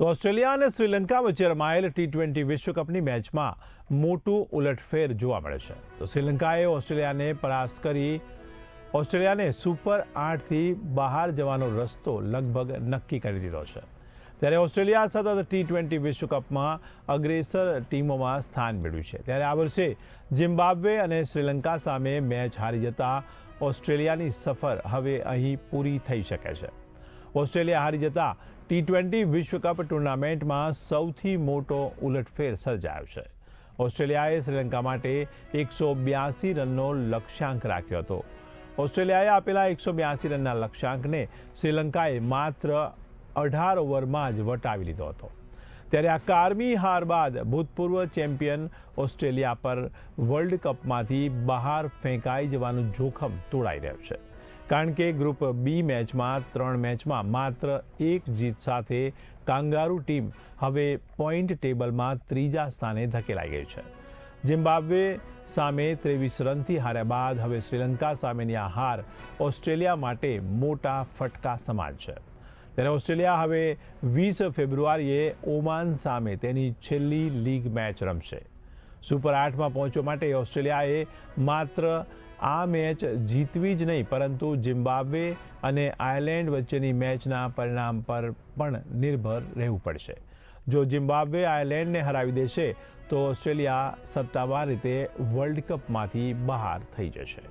તો ઓસ્ટ્રેલિયા અને શ્રીલંકા વચ્ચે રમાયેલ ટી20 વિશ્વકપની મેચમાં મોટું ઉલટફેર જોવા મળે છે. તો શ્રીલંકાએ ઓસ્ટ્રેલિયાને પરાસ્ત કરી ઓસ્ટ્રેલિયાને સુપર 8થી બહાર જવાનો રસ્તો લગભગ નક્કી કરી દીધો છે. ત્યારે ઓસ્ટ્રેલિયા સતત ટી20 વિશ્વકપમાં અગ્રેસર ટીમોમાં સ્થાન મેળવ્યું છે. ત્યારે આ વર્ષે ઝિમ્બાબ્વે અને શ્રીલંકા સામે મેચ હારી જતા ઓસ્ટ્રેલિયાની સફર હવે અહીં પૂરી થઈ શકે છે. ઓસ્ટ્રેલિયા હારી જતા ટી20 વિશ્વકપ ટુર્નામેન્ટમાં સૌથી મોટો ઉલટફેર સર્જાયો છે. ઓસ્ટ્રેલિયાએ શ્રીલંકા માટે 182 રનનો લક્ષ્યાંક રાખ્યો હતો. ઓસ્ટ્રેલિયાએ આપેલા 182 રનના લક્ષ્યાંકને શ્રીલંકાએ માત્ર 18 ઓવરમાં જ વટાવી લીધો હતો. ત્યારે આ 11મી હાર બાદ ભૂતપૂર્વ ચેમ્પિયન ઓસ્ટ્રેલિયા પર વર્લ્ડ કપમાંથી બહાર ફેંકાઈ જવાનું જોખમ તોળાઈ રહ્યું છે. કારણ કે ગ્રુપ બી મેચમાં 3 મેચમાં માત્ર 1 જીત સાથે કાંગારૂ ટીમ હવે પોઈન્ટ ટેબલમાં 3જા સ્થાને ધકેલાઈ ગઈ છે. ઝિમ્બાબ્વે સામે 23 રનથી હાર્યા બાદ હવે શ્રીલંકા સામેની આ હાર ઓસ્ટ્રેલિયા માટે મોટા ફટકા સમાન છે. ત્યારે ઓસ્ટ્રેલિયા હવે 20 ફેબ્રુઆરીએ ઓમાન સામે તેની છેલ્લી લીગ મેચ રમશે. સુપર 8માં પહોંચવા માટે ઓસ્ટ્રેલિયાએ માત્ર આ મેચ જીતવી જ નહીં પરંતુ ઝિમ્બાબ્વે અને આયર્લેન્ડ વચ્ચેની મેચના પરિણામ પર પણ નિર્ભર રહેવું પડશે. જો ઝિમ્બાબ્વે આયર્લેન્ડને હરાવી દેશે તો ઓસ્ટ્રેલિયા સત્તાવાર રીતે વર્લ્ડ કપમાંથી બહાર થઈ જશે.